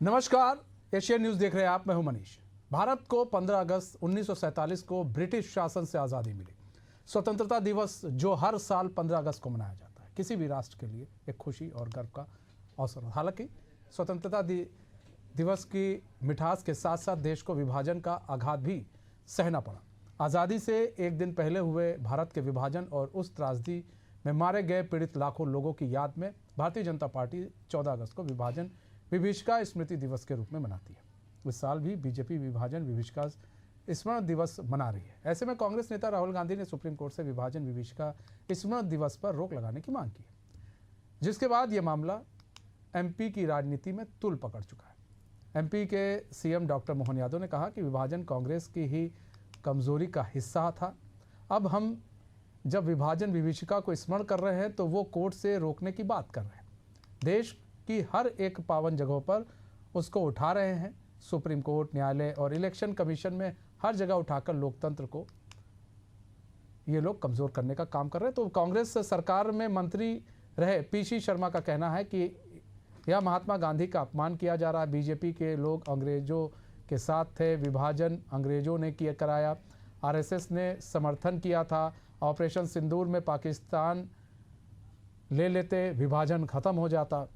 नमस्कार, Asian news देख रहे हैं आप। मैं हूं मनीष। भारत को 15 अगस्त 1947 को ब्रिटिश शासन से आज़ादी मिली। स्वतंत्रता दिवस जो हर साल 15 अगस्त को मनाया जाता है, किसी भी राष्ट्र के लिए एक खुशी और गर्व का अवसर। हालांकि स्वतंत्रता दिवस की मिठास के साथ साथ देश को विभाजन का आघात भी सहना पड़ा। आज़ादी से एक दिन पहले हुए भारत के विभाजन और उस त्रासदी में मारे गए पीड़ित लाखों लोगों की याद में भारतीय जनता पार्टी 14 अगस्त को विभाजन विभीषिका स्मृति दिवस के रूप में मनाती है। इस साल भी बीजेपी विभाजन विभीषिका स्मरण दिवस मना रही है। ऐसे में कांग्रेस नेता राहुल गांधी ने सुप्रीम कोर्ट से विभाजन विभीषिका स्मरण दिवस पर रोक लगाने की मांग की है, जिसके बाद यह मामला एमपी की राजनीति में तूल पकड़ चुका है। एमपी के सीएम डॉक्टर मोहन यादव ने कहा कि विभाजन कांग्रेस की ही कमजोरी का हिस्सा था। अब हम जब विभाजन विभीषिका को स्मरण कर रहे हैं तो वो कोर्ट से रोकने की बात कर रहे हैं। देश की हर एक पावन जगहों पर उसको उठा रहे हैं। सुप्रीम कोर्ट, न्यायालय और इलेक्शन कमीशन में हर जगह उठाकर लोकतंत्र को ये लोग कमज़ोर करने का काम कर रहे हैं। तो कांग्रेस सरकार में मंत्री रहे पीसी शर्मा का कहना है कि यह महात्मा गांधी का अपमान किया जा रहा है। बीजेपी के लोग अंग्रेजों के साथ थे, विभाजन अंग्रेजों ने किया कराया, आरएसएस ने समर्थन किया था। ऑपरेशन सिंदूर में पाकिस्तान ले लेते, विभाजन खत्म हो जाता।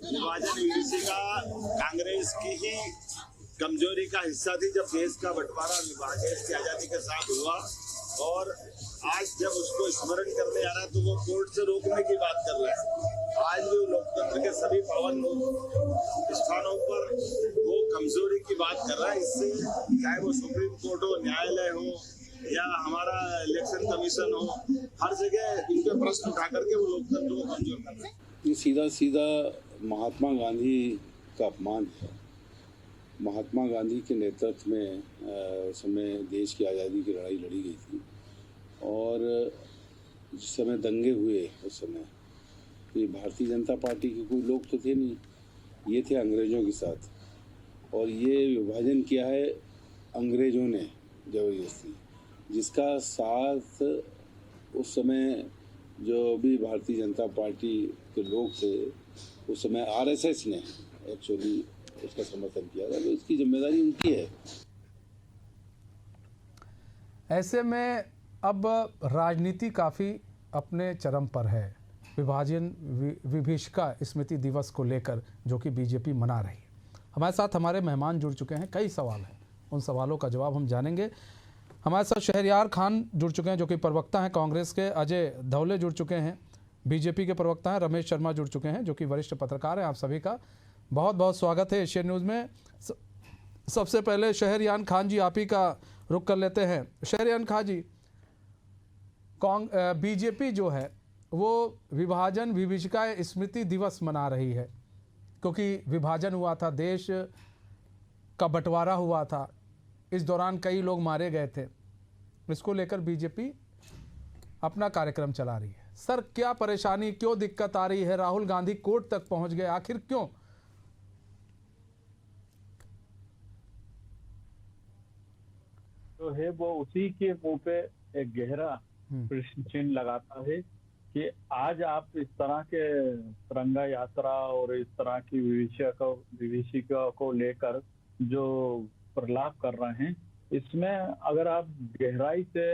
विभाजन विभीषिका कांग्रेस की ही कमजोरी का हिस्सा थी। जब देश का बंटवारा देश की आजादी के साथ हुआ और आज जब उसको स्मरण करने आ रहा है तो वो कोर्ट से रोकने की बात कर रहा है। आज भी लोकतंत्र के सभी पावन स्थानों पर वो कमजोरी की बात कर रहा है। इससे चाहे वो सुप्रीम कोर्ट हो, न्यायालय हो या हमारा इलेक्शन कमीशन हो, हर जगह इन पे प्रश्न उठा करके वो लोकतंत्र को कमजोर कर रहे हैं। ये सीधा सीधा महात्मा गांधी का अपमान है। महात्मा गांधी के नेतृत्व में उस समय देश की आज़ादी की लड़ाई लड़ी गई थी और जिस समय दंगे हुए उस समय ये भारतीय जनता पार्टी के कोई लोग तो थे नहीं, ये थे अंग्रेज़ों के साथ। और ये विभाजन किया है अंग्रेज़ों ने ज़बरदस्ती, जिसका साथ उस समय जो भी भारतीय जनता पार्टी के लोग थे उस समय आरएसएस ने एक्चुअली उसका समर्थन किया था। तो इसकी जिम्मेदारी उनकी है। ऐसे में अब राजनीति काफ़ी अपने चरम पर है विभाजन विभीषिका स्मृति दिवस को लेकर, जो कि बीजेपी मना रही है। हमारे साथ हमारे मेहमान जुड़ चुके हैं, कई सवाल हैं, उन सवालों का जवाब हम जानेंगे। हमारे साथ शहरयार खान जुड़ चुके हैं जो कि प्रवक्ता हैं कांग्रेस के, अजय धौले जुड़ चुके हैं बीजेपी के प्रवक्ता हैं, रमेश शर्मा जुड़ चुके हैं जो कि वरिष्ठ पत्रकार हैं। आप सभी का बहुत बहुत स्वागत है एशियन न्यूज़ में। सबसे पहले शहरयार खान जी, आप ही का रुख कर लेते हैं। शहरयार खान जी, बीजेपी जो है वो विभाजन विभीषिका स्मृति दिवस मना रही है क्योंकि विभाजन हुआ था, देश का बंटवारा हुआ था, इस दौरान कई लोग मारे गए थे। इसको लेकर बीजेपी अपना कार्यक्रम चला रही है। सर, क्या परेशानी, क्यों दिक्कत आ रही है? राहुल गांधी कोर्ट तक पहुंच गए, आखिर क्यों? जो है वो उसी के मुंह पे एक गहरा प्रश्न चिन्ह लगाता है कि आज आप इस तरह के तिरंगा यात्रा और इस तरह की विभीषिका को लेकर जो प्रलाप कर रहे हैं, इसमें अगर आप गहराई से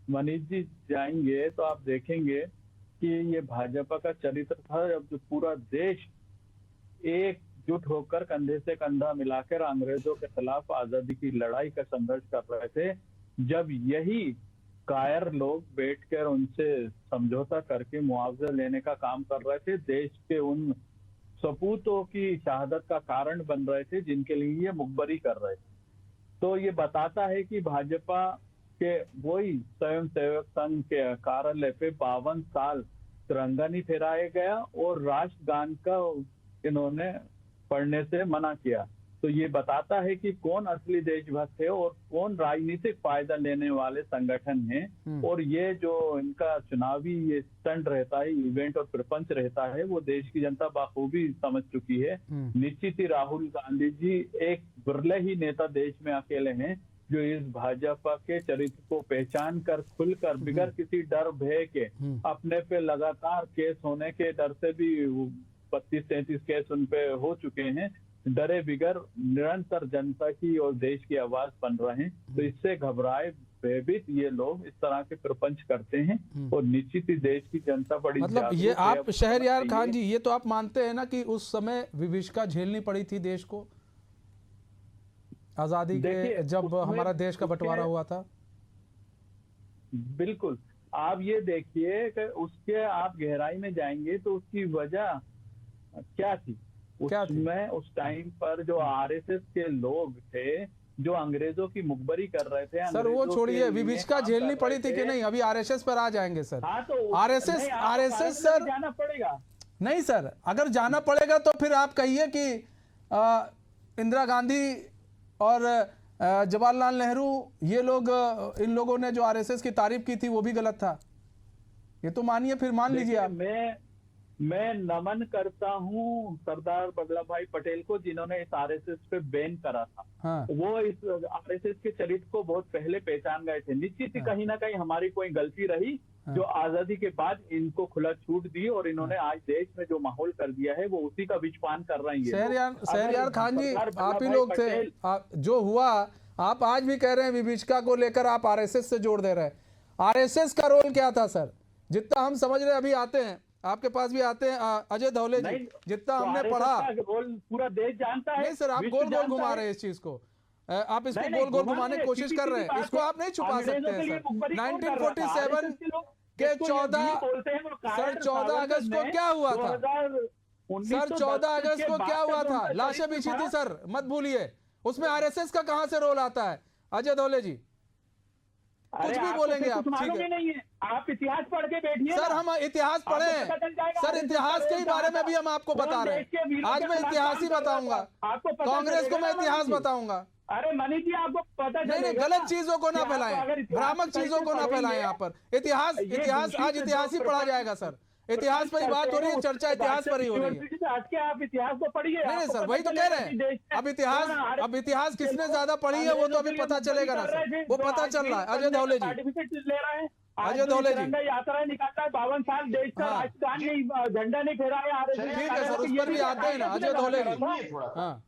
मनीष जी जाएंगे तो आप देखेंगे कि ये भाजपा का चरित्र था। जब जो पूरा देश एकजुट होकर कंधे से कंधा मिलाकर अंग्रेजों के खिलाफ आजादी की लड़ाई का संघर्ष कर रहे थे, जब यही कायर लोग बैठकर उनसे समझौता करके मुआवजा लेने का काम कर रहे थे, देश के उन सपूतों की शहादत का कारण बन रहे थे जिनके लिए ये मुखबरी कर रहे थे, तो ये बताता है कि भाजपा के वही स्वयं सेवक संघ के कार्यालय पे 52 साल तिरंगा नहीं फहराया गया और राष्ट्रगान का इन्होंने पढ़ने से मना किया। तो ये बताता है कि कौन असली देशभक्त है और कौन राजनीतिक फायदा लेने वाले संगठन हैं। और ये जो इनका चुनावी ये स्टंट रहता है, इवेंट और प्रपंच रहता है, वो देश की जनता बाखूबी समझ चुकी है। निश्चित ही राहुल गांधी जी एक बिरले ही नेता देश में अकेले हैं जो इस भाजपा के चरित्र को पहचान कर खुलकर बिगर किसी डर भय के अपने पे लगातार केस होने के डर से भी 32-33 केस उन पे हो चुके हैं, डरे बिगर निरंतर जनता की और देश की आवाज बन रहे हैं। तो इससे घबराए भयभीत ये लोग इस तरह के प्रपंच करते हैं और निश्चित ही देश की जनता बड़ी मतलब ये आप शहरयार खान जी, ये तो आप मानते हैं ना कि उस समय विभीषिका झेलनी पड़ी थी देश को, आजादी के जब हमारा देश का बंटवारा हुआ था? बिल्कुल। आप ये देखिए कि उसके आप गहराई में जाएंगे तो उसकी वजह क्या थी? उसमें उस टाइम पर जो आरएसएस के लोग थे जो अंग्रेजों की मुखबरी कर रहे थे। सर वो छोड़िए, विभीषिका झेलनी पड़ी थी कि नहीं, अभी आरएसएस पर आ जाएंगे सर। हाँ, तो आरएसएस सर जाना पड़ेगा। नहीं सर, अगर जाना पड़ेगा तो फिर आप कहिए कि इंदिरा गांधी और जवाहरलाल नेहरू ये लोग, इन लोगों ने जो आरएसएस की तारीफ की थी वो भी गलत था, ये तो मानिए, फिर मान लीजिए आप। मैं नमन करता हूँ सरदार वल्लभ भाई पटेल को जिन्होंने इस आरएसएस पे बैन करा था। हाँ। वो इस आरएसएस के चरित्र को बहुत पहले पहचान गए थे। निश्चित ही कहीं ना कहीं हमारी कोई गलती रही जो आजादी के बाद इनको खुला छूट दी और इन्होंने आज देश में जो माहौल कर दिया है वो उसी का विचपान कर रही है। शहरयार खान जी, आप ही लोग थे, जो हुआ आप आज भी कह रहे हैं विभीषिका को लेकर आप आरएसएस से जोड़ दे रहे हैं। आरएसएस का रोल क्या था सर? जितना हम समझ रहे हैं, अभी आते हैं आपके पास भी आते हैं अजय धौले जी, जितना हमने पढ़ा रोल पूरा देश जानता है। नहीं सर, आप गोल गोल घुमा रहे हैं इस चीज को, आप इसको गोल गोल घुमाने की कोशिश कर रहे हैं, इसको आप नहीं छुपा सकते हैं सर। 1947 के 14 अगस्त को क्या हुआ था सर? 14 अगस्त को क्या हुआ था? लाशें बिछी थी सर, मत भूलिए। उसमें आरएसएस का कहां से रोल आता है? अजय धौले जी कुछ भी बोलेंगे आप, ठीक है? नहीं है, आप इतिहास पढ़ के बैठिए सर। हम इतिहास पढ़े हैं सर, इतिहास के ही बारे में भी हम आपको बता रहे हैं। आज मैं इतिहास ही बताऊंगा, कांग्रेस को मैं इतिहास बताऊंगा। अरे मनीष जी, आपको पता नहीं, गलत चीजों को ना फैलाएं, भ्रामक चीजों को ना फैलाएं यहाँ पर। इतिहास आज इतिहास ही पढ़ा जाएगा सर। इतिहास पर ही बात हो रही है, चर्चा इतिहास पर ही हो रही है। आज के आप इतिहास को पढ़िए। नहीं सर, वही तो कह रहे हैं। अब इतिहास किसने ज्यादा पढ़ी है वो तो अभी पता चलेगा ना सर, वो पता चल रहा है। अजय धौले जी, ले रहे हैं, अजय धौले जी यात्रा निकालता है, 52 साल देश का राजस्थान नहीं, झंडा नहीं फहराया। ठीक है सर, उस पर भी आते हैं ना अजय धौले जी। हाँ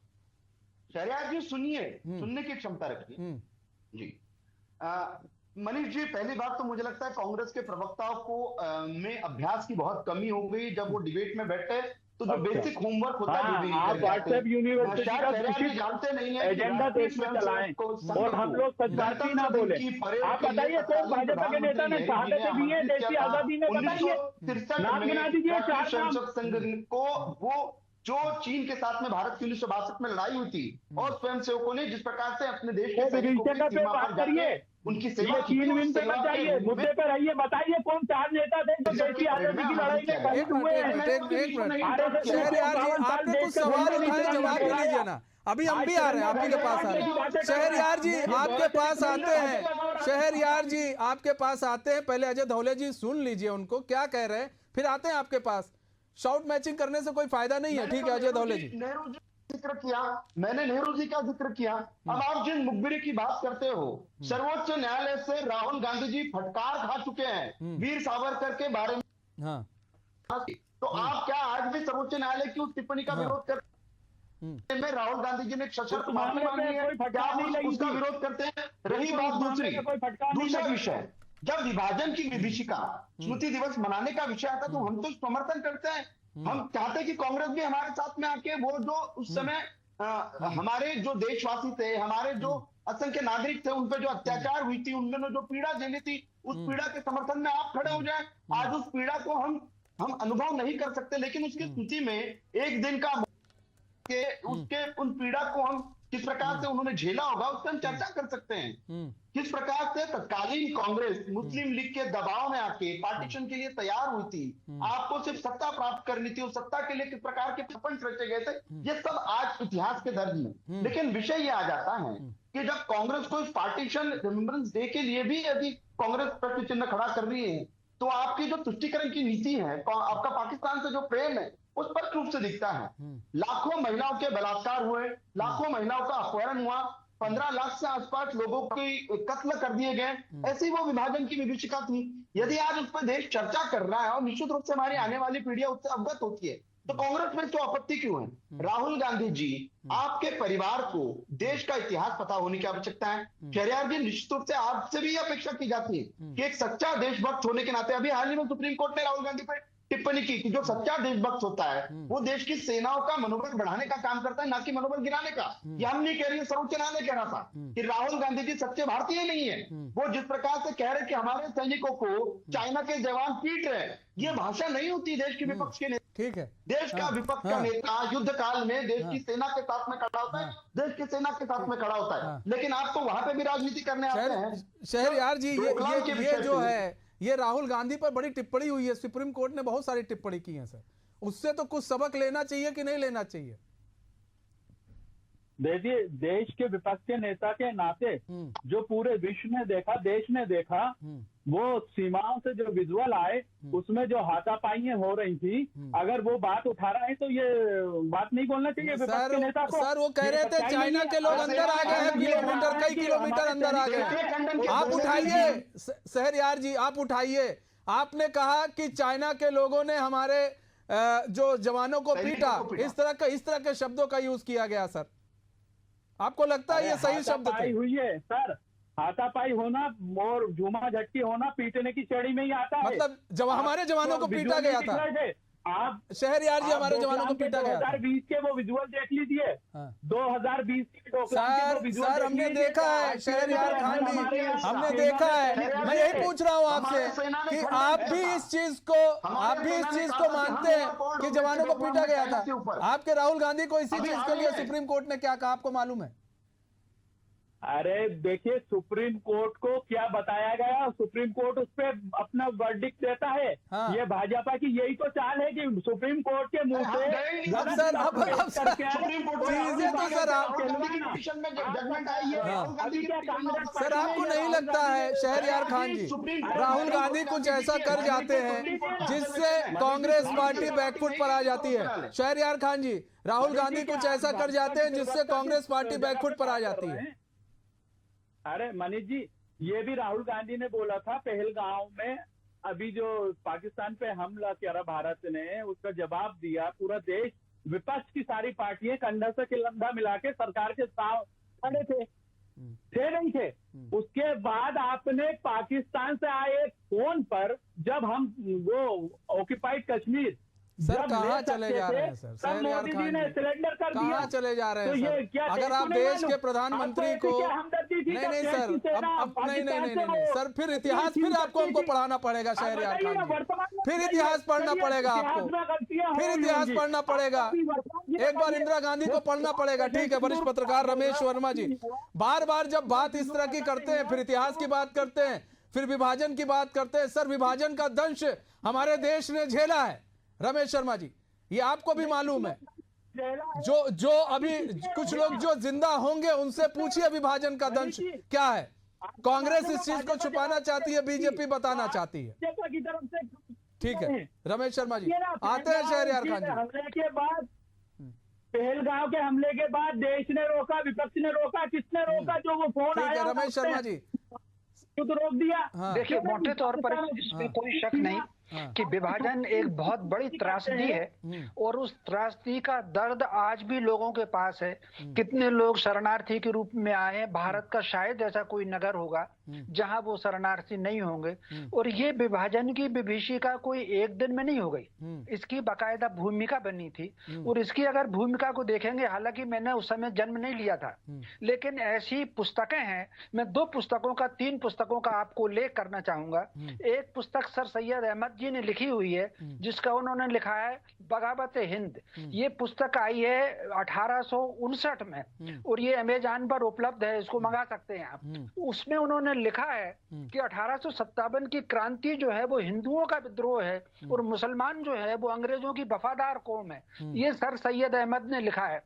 शहरयार जी सुनिए, सुनने की क्षमता रखिए जी। मनीष जी, पहली बात तो मुझे लगता है कांग्रेस के प्रवक्ताओं को में अभ्यास की बहुत कमी हो गई। जब वो डिबेट में बैठे तो जो बेसिक होमवर्क होता है आप व्हाट्सएप यूनिवर्सिटी का जानते नहीं है, एजेंडा देश में चलाएं और हम लोग सच्चाई ना बोले। आप बताइए कौन भाजपा के नेता ने शहादतें दी है देश की आजादी में? बताइए, नाम गिना दीजिए 4 संसद संघ को, वो जो चीन के साथ में भारत की 1962 में लड़ाई हुई थी और स्वयंसेवकों ने जिस प्रकार से अपने देश के सैनिकों की सीमा पर जाके उनकी सेवा की, मुद्दे पर आइए, बताइए कौन 4 नेता थे जो देश की आजादी की लड़ाई में शहीद हुए हैं? शहरयार जी, आपने कुछ सवाल उठाए, जवाब दे लीजिए ना। अभी हम भी आ रहे हैं, आप ही के पास आ रहे हैं। शहरयार जी आपके पास आते हैं, शहरयार जी आपके पास आते हैं। पहले अजय धौले जी सुन लीजिए उनको क्या कह रहे हैं, फिर आते हैं आपके पास। शाउट मैचिंग करने से कोई फायदा नहीं है, ठीक है अजय धौले जी? नेहरू जी जिक्र किया, मैंने नेहरू जी का जिक्र किया। अब आप जिन मुखबिरी की बात करते हो, सर्वोच्च न्यायालय से राहुल गांधी जी फटकार खा चुके हैं वीर सावरकर के बारे में। हाँ। तो आप क्या आज भी सर्वोच्च न्यायालय की उस टिप्पणी का विरोध करते हैं? राहुल गांधी जी ने सशर्त माफी मांगी है, क्या आप उसका विरोध करते हैं? रही बात दूसरा विषय, जब विभाजन की विभीषिका स्मृति दिवस मनाने का विषय आता तो हम तो समर्थन करते हैं। हम चाहते हैं कि कांग्रेस भी हमारे साथ में आके वो जो उस समय हमारे जो देशवासी थे, हमारे जो असंख्य नागरिक थे, उन पर जो अत्याचार हुई थी, उन्होंने जो पीड़ा झेली थी, उस पीड़ा के समर्थन में आप खड़े हो जाए। आज उस पीड़ा को हम अनुभव नहीं कर सकते, लेकिन उसकी स्मृति में एक दिन का उसके उन पीड़ा को हम किस प्रकार से उन्होंने झेला होगा, उस पर हम चर्चा कर सकते हैं। किस प्रकार से तत्कालीन कांग्रेस मुस्लिम लीग के दबाव में आके पार्टीशन के लिए तैयार हुई थी, आपको सिर्फ सत्ता प्राप्त करनी थी, उस सत्ता के लिए किस प्रकार के प्रपंच रचे गए थे, ये सब आज इतिहास के दर्ज में। लेकिन विषय ये आ जाता है कि जब कांग्रेस को इस पार्टीशन रिमेम्बरेंस डे के लिए भी यदि कांग्रेस प्रश्न चिन्ह खड़ा कर रही है, तो आपकी जो तुष्टीकरण की नीति है, आपका पाकिस्तान से जो प्रेम है, उस पर रूप से दिखता है। लाखों महिलाओं के बलात्कार हुए, लाखों महिलाओं का अपहरण हुआ, 15 लाख से आसपास लोगों की कत्ल कर दिए गए, ऐसी वो विभाजन की विभीषिका थी। यदि आज उस पर देश चर्चा कर रहा है और निश्चित रूप से हमारी आने वाली पीढ़ियां उससे अवगत होती है, तो कांग्रेस में तो आपत्ति क्यों है? राहुल गांधी जी, आपके परिवार को देश का इतिहास पता होने की आवश्यकता है। शहरयार जी, निश्चित रूप से आपसे भी अपेक्षा की जाती है कि एक सच्चा देशभक्त होने के नाते, अभी हाल ही में सुप्रीम कोर्ट ने राहुल गांधी पर टिप्पणी की कि जो सच्चा देशभक्त होता है वो देश की सेनाओं का मनोबल बढ़ाने का काम करता है, ना कि मनोबल गिराने का। ये हम नहीं कह रहे, सर्वोच्च न्यायालय कह रहा था कि राहुल गांधी जी सच्चे भारतीय नहीं है। वो जिस प्रकार से कह रहे कि हमारे सैनिकों को चाइना के जवान पीट रहे, ये भाषा नहीं होती देश के विपक्ष के नेता। ठीक है, देश का विपक्ष का नेता युद्ध काल में देश की सेना के साथ में खड़ा होता है, देश की सेना के साथ में खड़ा होता है। लेकिन आप तो वहां पे भी राजनीति करने आते हैं। शहरयार जी, ये जो है, ये राहुल गांधी पर बड़ी टिप्पणी हुई है, सुप्रीम कोर्ट ने बहुत सारी टिप्पणी की है सर, उससे तो कुछ सबक लेना चाहिए कि नहीं लेना चाहिए? देखिए, देश के विपक्ष के नेता के नाते जो पूरे विश्व ने देखा, देश ने देखा, वो सीमाओं से जो विजुअल आए, उसमें जो हाथापाइयां हो रही थी, अगर वो बात उठा रहे हैं तो ये बात नहीं बोलना चाहिए विपक्ष के नेता को। सर वो कह रहे थे चाइना के लोग अंदर आ गए हैं, किलोमीटर, कई किलोमीटर अंदर आ गए। आप उठाइए शहरयार जी, आप उठाइए। आपने कहा कि चाइना के लोगों ने हमारे जो जवानों को पीटा, इस तरह के शब्दों का यूज किया गया सर, आपको लगता है ये सही शब्द थे? हुई है सर, हाथापाई होना और झूमा झटकी होना पीटने की श्रेणी में ही आता है। मतलब जब हमारे जवानों को पीटा गया था, आप शहरयार जी, हमारे जवानों को पीटा गया था। 2020 के वो विजुअल देख लीजिए। 2020 के सर हमने देखा है शहरयार खान जी, हमने देखा है। मैं यही पूछ रहा हूँ आपसे कि आप भी इस चीज को मानते हैं कि जवानों को पीटा गया था? आपके राहुल गांधी को इसी चीज के लिए सुप्रीम कोर्ट ने क्या कहा, आपको मालूम है? अरे देखिए, सुप्रीम कोर्ट को क्या बताया गया, सुप्रीम कोर्ट उस पर अपना वर्डिक्ट देता है। हाँ। ये भाजपा की यही तो चाल है कि सुप्रीम कोर्ट के मुंह से सर आपको नहीं लगता है शहरयार खान जी, राहुल गांधी कुछ ऐसा कर जाते हैं जिससे कांग्रेस पार्टी बैकफुट पर आ जाती है? शहरयार खान जी, राहुल गांधी कुछ ऐसा कर जाते हैं जिससे कांग्रेस पार्टी बैकफुट पर आ जाती है? अरे मनीष जी, ये भी राहुल गांधी ने बोला था पहलगांव में, अभी जो पाकिस्तान पे हमला किया भारत ने, उसका जवाब दिया। पूरा देश, विपक्ष की सारी पार्टियां कंधा से कंधा मिला के सरकार के साथ खड़े थे नहीं थे। उसके बाद आपने पाकिस्तान से आए फोन पर, जब हम वो ऑक्यूपाइड कश्मीर सर कहाँ चले जा रहे हैं सर? शहरयार खान जी कहाँ चले जा रहे हैं सर? अगर आप देश के प्रधानमंत्री को नहीं सर, अब नहीं सर, फिर इतिहास फिर आपको हमको पढ़ाना पड़ेगा शहरयार खान जी, फिर इतिहास पढ़ना पड़ेगा आपको, फिर इतिहास पढ़ना पड़ेगा। एक बार इंदिरा गांधी को पढ़ना पड़ेगा। ठीक है वरिष्ठ पत्रकार रमेश वर्मा जी, बार बार जब बात इस तरह की करते हैं, फिर इतिहास की बात करते हैं, फिर विभाजन की बात करते हैं। सर विभाजन का दंश हमारे देश ने झेला है रमेश शर्मा जी, ये आपको भी मालूम है। जो अभी कुछ लोग जो जिंदा होंगे उनसे पूछिए विभाजन का दंश क्या है। कांग्रेस इस चीज को छुपाना चाहती है, बीजेपी बताना चाहती है। ठीक है रमेश शर्मा जी, आते हैं शहरयार खान जी। हमले के बाद, पहलगांव के हमले के बाद देश ने रोका, विपक्ष ने रोका, किसने रोका? जो वो फोन आया, रमेश शर्मा जी तो रोक दिया। हाँ। देखिए मोटे तौर पर इसमें कोई शक नहीं कि विभाजन एक बहुत बड़ी त्रासदी है और उस त्रासदी का दर्द आज भी लोगों के पास है। कितने लोग शरणार्थी के रूप में आए हैं। भारत का शायद ऐसा कोई नगर होगा जहां वो शरणार्थी नहीं होंगे। और ये विभाजन की विभीषिका कोई एक दिन में नहीं हो गई, इसकी बाकायदा भूमिका बनी थी। और इसकी अगर भूमिका को देखेंगे, हालांकि मैंने उस समय जन्म नहीं लिया था, लेकिन ऐसी पुस्तकें हैं। मैं 2 पुस्तकों का 3 पुस्तकों का आपको उल्लेख करना चाहूंगा। एक पुस्तक सर सैयद अहमद जी जी ने लिखी हुई है, जिसका उन्होंने लिखा है बगावत हिंद। ये पुस्तक आई है 1859 में और ये अमेज़न पर उपलब्ध है, इसको मंगा सकते हैं आप। उसमें उन्होंने लिखा है कि 1857 की क्रांति जो है वो हिंदुओं का विद्रोह है और मुसलमान जो है वो अंग्रेजों की वफादार कौम है। ये सर सैयद अहमद ने लिखा है।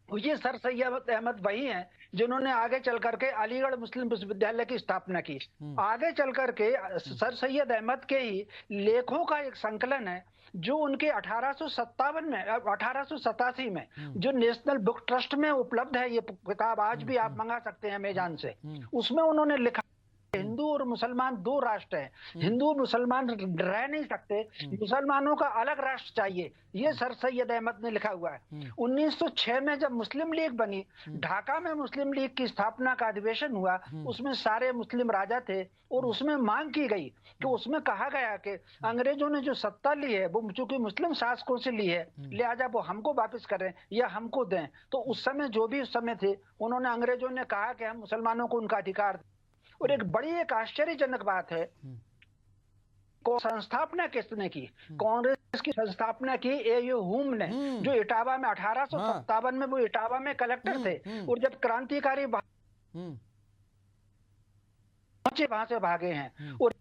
ये सर सैयद अहमद वही हैं जिन्होंने आगे चल करके अलीगढ़ मुस्लिम विश्वविद्यालय की स्थापना की। आगे चल करके सर सैयद अहमद के ही लेखों का एक संकलन है जो उनके 1887 में जो नेशनल बुक ट्रस्ट में उपलब्ध है। ये किताब आज भी आप मंगा सकते हैं अमेज़न से। उसमें उन्होंने लिखा हिंदू और मुसलमान दो राष्ट्र हैं, हिंदू और मुसलमान रह नहीं सकते, मुसलमानों का अलग राष्ट्र चाहिए। ये सर सैयद अहमद ने लिखा हुआ है। 1906 में जब मुस्लिम लीग बनी, ढाका में मुस्लिम लीग की स्थापना का अधिवेशन हुआ, उसमें सारे मुस्लिम राजा थे और उसमें मांग की गई कि उसमें कहा गया कि अंग्रेजों ने जो सत्ता ली है वो चूंकि मुस्लिम शासकों से ली है, लिहाजा वो हमको वापस करें या हमको दें। तो उस समय जो भी उस समय थे, उन्होंने अंग्रेजों ने कहा कि हम मुसलमानों को उनका अधिकार दें। और एक बड़ी एक आश्चर्यजनक बात है, संस्थापना किसने की? कांग्रेस की संस्थापना की एयू हुम ने, जो इटावा में 1857 में वो इटावा में कलेक्टर थे और जब क्रांतिकारी वहां से भागे हैं और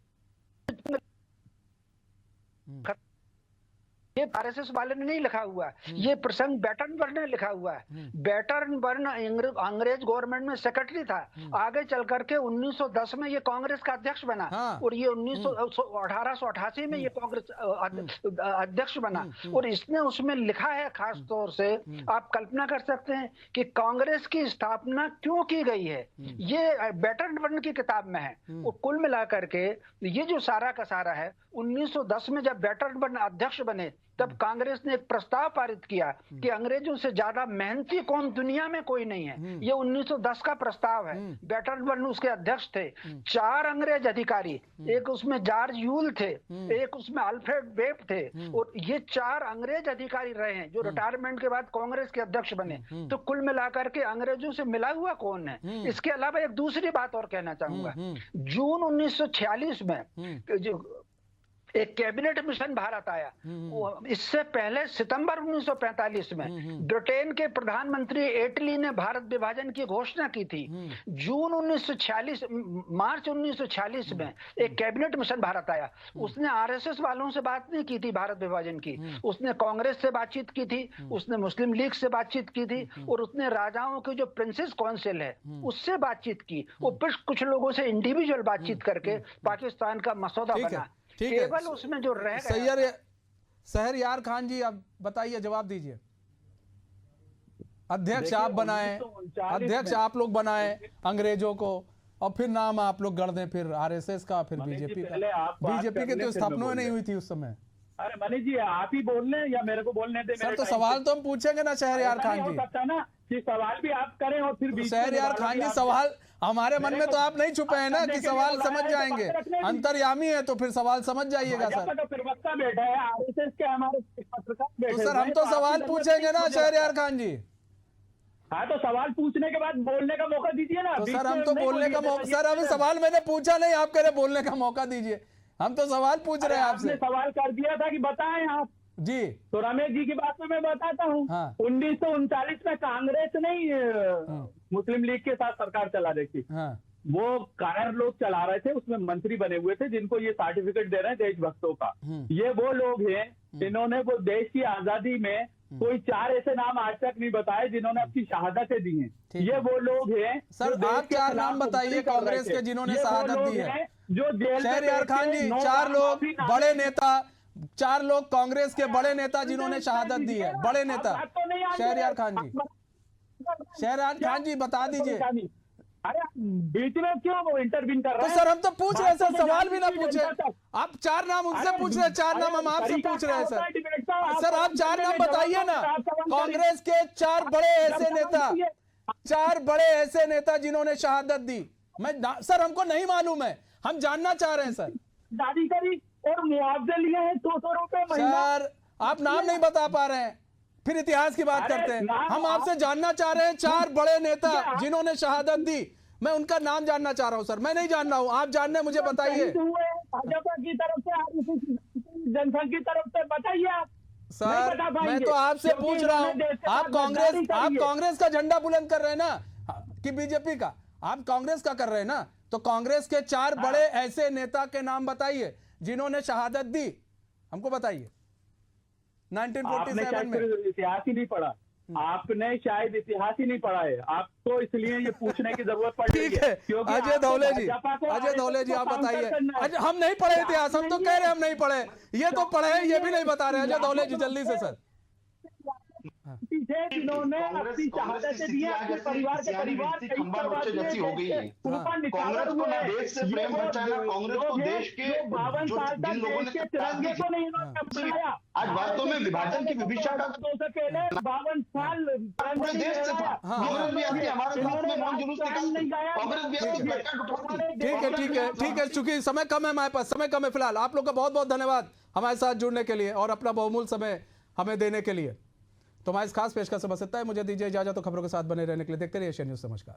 ये आरएसएस वाले ने नहीं लिखा हुआ है, ये प्रसंग बैटनबर्न ने लिखा हुआ है। बैटनबर्न अंग्रेज गवर्नमेंट में सेक्रेटरी था। आगे चल करके 1910 में ये कांग्रेस का अध्यक्ष बना और ये 1888 में ये कांग्रेस अध्यक्ष बना। और इसने उसमें लिखा है खास तौर से, आप कल्पना कर सकते हैं कि कांग्रेस की स्थापना क्यों की गई है, ये बैटनबर्न की किताब में है। और कुल मिलाकर के ये जो सारा का सारा है, 1910 में जब बैटनबर्न अध्यक्ष बने तब कांग्रेस ने एक प्रस्ताव पारित किया कि अंग्रेजों से ज्यादा मेहनती कौम दुनिया में कोई नहीं है। ये 1910 का प्रस्ताव है। बैटनबर्न उसके अध्यक्ष थे। 4 अंग्रेज अधिकारी, एक उसमें जॉर्ज यूल थे, एक उसमें अल्फ्रेड वेब थे और ये 4 अंग्रेज अधिकारी रहे हैं जो रिटायरमेंट के बाद कांग्रेस के अध्यक्ष बने। तो कुल मिलाकर के अंग्रेजों से मिला हुआ कौन है? इसके अलावा एक दूसरी बात और कहना चाहूंगा, जून 1946 में जो एक कैबिनेट मिशन भारत आया, इससे पहले सितंबर 1945 में ब्रिटेन के प्रधानमंत्री एटली ने भारत विभाजन की घोषणा की थी। जून 1946 मार्च 1946 में एक कैबिनेट मिशन भारत आया। उसने आरएसएस वालों से बात नहीं की थी भारत विभाजन की, उसने कांग्रेस से बातचीत की थी, उसने मुस्लिम लीग से बातचीत की थी और उसने राजाओं के जो प्रिंसेस काउंसिल है उससे बातचीत की और फिर कुछ लोगों से इंडिविजुअल बातचीत करके पाकिस्तान का मसौदा बना। केवल उसमें जो रह गया। शहरयार खान जी, आप बताइए, जवाब दीजिए। अध्यक्ष आप बनाए, अध्यक्ष आप लोग बनाए अंग्रेजों को और फिर नाम आप लोग गढ़ दें, फिर आरएसएस का, फिर बीजेपी का। बीजेपी की तो स्थापना नहीं हुई थी उस समय। अरे मनीष जी, आप ही बोल लें या मेरे को बोलने दे? सर तो सवाल तो हम पूछेंगे ना शहरयार खान जी, ना कि सवाल भी आप करें और फिर शहरयार खान जी सवाल हमारे मन में तो आप नहीं छुपे हैं ना कि सवाल समझ जाएंगे, अंतर्यामी है तो फिर सवाल समझ जाइएगा सर। तो प्रवक्ता बैठा है आरएसएस के, हमारे पत्रकार बैठे, तो सर हम तो सवाल पूछेंगे ना शहरयार खान जी। हाँ तो सवाल पूछने के बाद बोलने का मौका दीजिए ना। तो सर हम तो बोलने का मौका, सर अभी सवाल मैंने पूछा नहीं, आप कह रहे बोलने का मौका दीजिए। हम तो सवाल पूछ रहे हैं आपसे। सवाल कर दिया था कि बताएं आप जी। तो रमेश जी की बात में मैं बताता हूँ। 1939 में कांग्रेस नहीं मुस्लिम लीग के साथ सरकार चला रही थी। वो कायर लोग चला रहे थे, उसमें मंत्री बने हुए थे जिनको ये सर्टिफिकेट दे रहे हैं देशभक्तों का। ये वो लोग हैं जिन्होंने वो देश की आजादी में कोई 4 ऐसे नाम आज तक नहीं बताए जिन्होंने अपनी शहादतें दी हैं। ये वो लोग हैं। सर आप 4 नाम बताइए कांग्रेस के जिन्होंने शहादत दी है। जो शहरयार खान जी, 4 लोग बड़े नेता, 4 लोग कांग्रेस के बड़े नेता जिन्होंने शहादत दी है, बड़े नेता। शहरयार खान जी, शहरयार खान जी बता दीजिए। अरे बीच में क्यों इंटरवीन कर रहे हैं? तो सर हम तो पूछ रहे हैं सर, सवाल भी ना पूछे। आप 4 नाम उनसे पूछ रहे हैं, 4 नाम हम आपसे पूछ रहे हैं सर। सर आप 4 नाम बताइए ना, कांग्रेस के 4 बड़े ऐसे नेता, 4 बड़े ऐसे नेता जिन्होंने शहादत दी। सर हमको नहीं मालूम है, हम जानना चाह रहे हैं सर। दादी करी और मुआवजे लिए हैं 200 रुपए महीना। सर आप नाम नहीं बता पा रहे हैं, फिर इतिहास की बात करते हैं। हम आपसे जानना चाह रहे हैं 4 बड़े नेता जिन्होंने शहादत दी, मैं उनका नाम जानना चाह रहा हूं सर। मैं नहीं जान रहा हूं, आप जानने मुझे बताइए। भाजपा की तरफ से जनसंघ की तरफ से बताइए आप। सर मैं तो आपसे पूछ रहा हूँ, आप कांग्रेस का झंडा बुलंद कर रहे हैं ना कि बीजेपी का? आप कांग्रेस का कर रहे हैं ना, तो कांग्रेस के 4 बड़े ऐसे नेता के नाम बताइए जिन्होंने शहादत दी, हमको बताइए 1947 में। इतिहास ही नहीं पढ़ा आपने, शायद इतिहास ही नहीं पढ़ा है आपको, इसलिए ये पूछने की जरूरत पड़ रही है। ठीक है अजय धौले जी आप बताइए। हम नहीं पढ़े इतिहास, हम तो कह रहे हैं हम नहीं पढ़े, ये तो पढ़े हैं, ये भी नहीं बता रहे। अजय धौले जी जल्दी से सर। जिन्होंने अपनी शहादत दी है, अपने परिवार के परिवार जैसी हो गई है। कांग्रेस को ना देश से प्रेम बचा है, कांग्रेस को देश के 52 साल तक जिन लोगों ने तिरंगे को नहीं अपनाया। आज वास्तव में विभाजन की विभिषा का 52 साल पूरे देश से था। कांग्रेस भी आती हमारे साथ में मौन जुलूस निकालती, कांग्रेस भी आती प्लेकार्ड उठाती। ठीक है चूंकि समय कम है, हमारे पास समय कम है फिलहाल। आप लोग का बहुत बहुत धन्यवाद हमारे साथ जुड़ने के लिए और अपना बहुमूल्य समय हमें देने के लिए। तो हमारे इस खास पेशकश से बस इतना है, मुझे दीजिए इजाजत। तो खबरों के साथ बने रहने के लिए देखते रहिए एशियन न्यूज़। नमस्कार।